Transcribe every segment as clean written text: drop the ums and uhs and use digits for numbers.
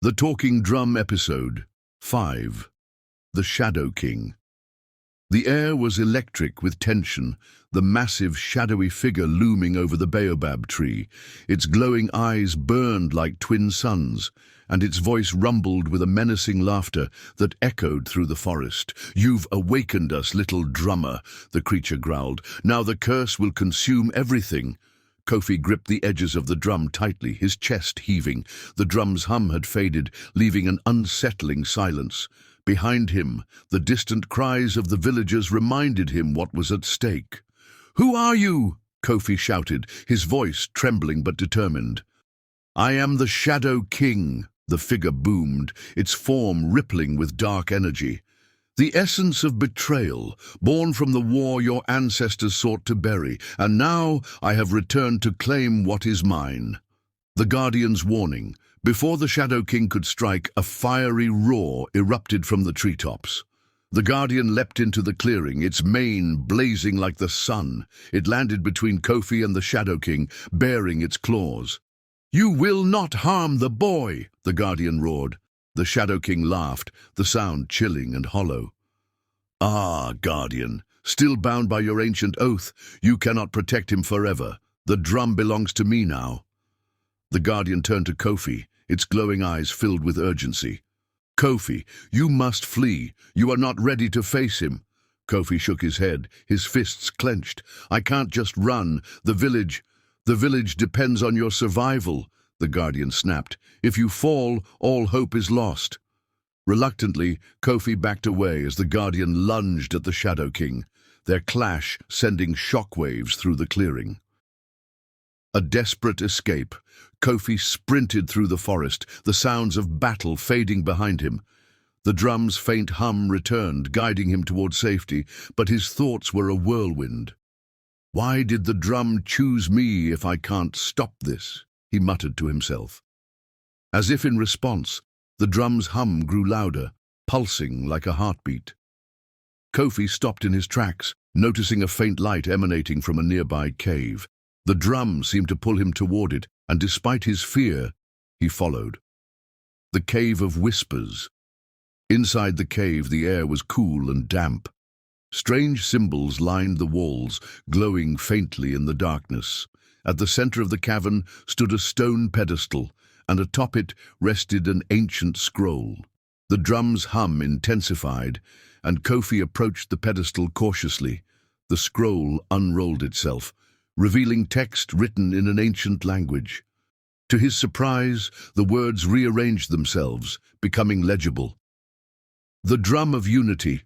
The Talking Drum Episode 5. The Shadow King. The air was electric with tension, the massive shadowy figure looming over the baobab tree. Its glowing eyes burned like twin suns, and its voice rumbled with a menacing laughter that echoed through the forest. "You've awakened us, little drummer," the creature growled. "Now the curse will consume everything." Kofi gripped the edges of the drum tightly, his chest heaving. The drum's hum had faded, leaving an unsettling silence. Behind him, the distant cries of the villagers reminded him what was at stake. "Who are you?" Kofi shouted, his voice trembling but determined. "I am the Shadow King," the figure boomed, its form rippling with dark energy. "The essence of betrayal, born from the war your ancestors sought to bury, and now I have returned to claim what is mine." The Guardian's warning. Before the Shadow King could strike, a fiery roar erupted from the treetops. The Guardian leapt into the clearing, its mane blazing like the sun. It landed between Kofi and the Shadow King, baring its claws. "You will not harm the boy," the Guardian roared. The Shadow King laughed, the sound chilling and hollow. "Ah, Guardian, still bound by your ancient oath, you cannot protect him forever. The drum belongs to me now." The Guardian turned to Kofi, its glowing eyes filled with urgency. "Kofi, you must flee. You are not ready to face him." Kofi shook his head, his fists clenched. "I can't just run. The village depends on your survival," the Guardian snapped. "If you fall, all hope is lost." Reluctantly, Kofi backed away as the Guardian lunged at the Shadow King, their clash sending shockwaves through the clearing. A desperate escape, Kofi sprinted through the forest, the sounds of battle fading behind him. The drum's faint hum returned, guiding him toward safety, but his thoughts were a whirlwind. "Why did the drum choose me if I can't stop this?" he muttered to himself. As if in response, the drum's hum grew louder, pulsing like a heartbeat. Kofi stopped in his tracks, noticing a faint light emanating from a nearby cave. The drum seemed to pull him toward it, and despite his fear, he followed. The Cave of Whispers. Inside the cave, the air was cool and damp. Strange symbols lined the walls, glowing faintly in the darkness. At the center of the cavern stood a stone pedestal, and atop it rested an ancient scroll. The drum's hum intensified, and Kofi approached the pedestal cautiously. The scroll unrolled itself, revealing text written in an ancient language. To his surprise, the words rearranged themselves, becoming legible. "The Drum of Unity,"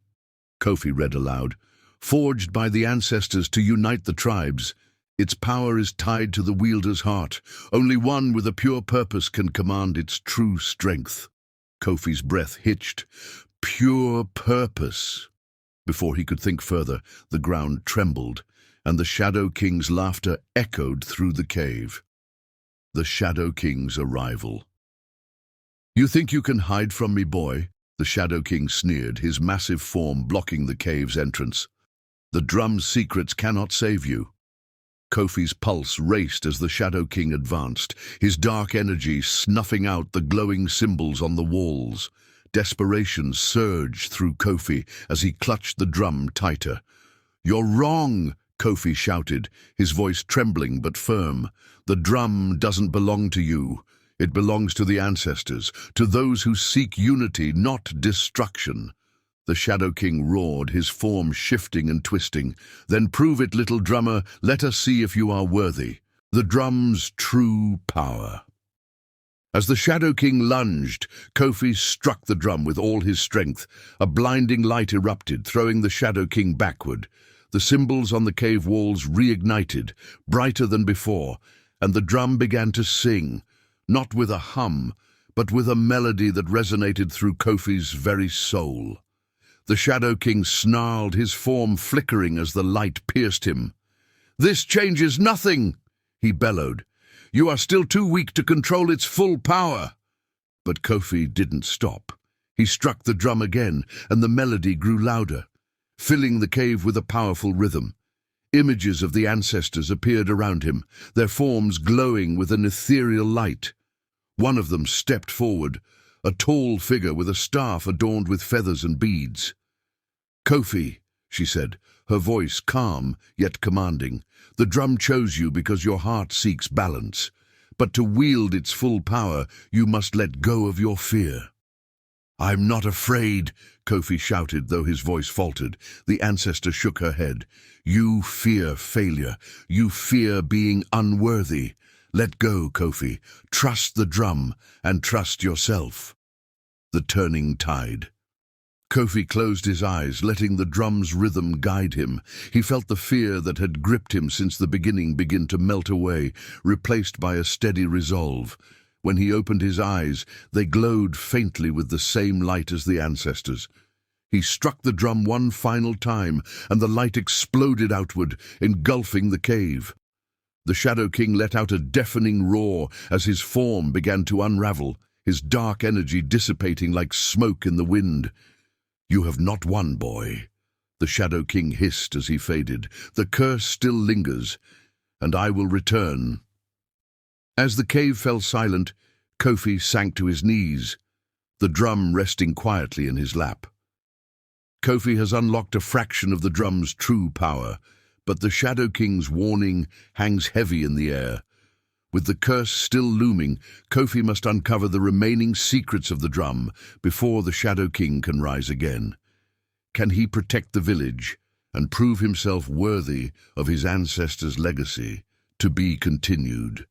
Kofi read aloud, "forged by the ancestors to unite the tribes. Its power is tied to the wielder's heart. Only one with a pure purpose can command its true strength." Kofi's breath hitched. Pure purpose. Before he could think further, the ground trembled, and the Shadow King's laughter echoed through the cave. The Shadow King's arrival. "You think you can hide from me, boy?" the Shadow King sneered, his massive form blocking the cave's entrance. "The drum's secrets cannot save you." Kofi's pulse raced as the Shadow King advanced, his dark energy snuffing out the glowing symbols on the walls. Desperation surged through Kofi as he clutched the drum tighter. "You're wrong," Kofi shouted, his voice trembling but firm. "The drum doesn't belong to you. It belongs to the ancestors, to those who seek unity, not destruction." The Shadow King roared, his form shifting and twisting. "Then prove it, little drummer. Let us see if you are worthy." The drum's true power. As the Shadow King lunged, Kofi struck the drum with all his strength. A blinding light erupted, throwing the Shadow King backward. The symbols on the cave walls reignited, brighter than before, and the drum began to sing, not with a hum, but with a melody that resonated through Kofi's very soul. The Shadow King snarled, his form flickering as the light pierced him. "This changes nothing," he bellowed. "You are still too weak to control its full power." But Kofi didn't stop. He struck the drum again, and the melody grew louder, filling the cave with a powerful rhythm. Images of the ancestors appeared around him, their forms glowing with an ethereal light. One of them stepped forward, a tall figure with a staff adorned with feathers and beads. "Kofi," she said, her voice calm yet commanding, "the drum chose you because your heart seeks balance. But to wield its full power, you must let go of your fear." "I'm not afraid," Kofi shouted, though his voice faltered. The ancestor shook her head. "You fear failure. You fear being unworthy. Let go, Kofi. Trust the drum and trust yourself." The turning tide. Kofi closed his eyes, letting the drum's rhythm guide him. He felt the fear that had gripped him since the beginning begin to melt away, replaced by a steady resolve. When he opened his eyes, they glowed faintly with the same light as the ancestors. He struck the drum one final time, and the light exploded outward, engulfing the cave. The Shadow King let out a deafening roar as his form began to unravel, his dark energy dissipating like smoke in the wind. "You have not won, boy," the Shadow King hissed as he faded. "The curse still lingers, and I will return." As the cave fell silent, Kofi sank to his knees, the drum resting quietly in his lap. Kofi has unlocked a fraction of the drum's true power, but the Shadow King's warning hangs heavy in the air. With the curse still looming, Kofi must uncover the remaining secrets of the drum before the Shadow King can rise again. Can he protect the village and prove himself worthy of his ancestors' legacy to be continued?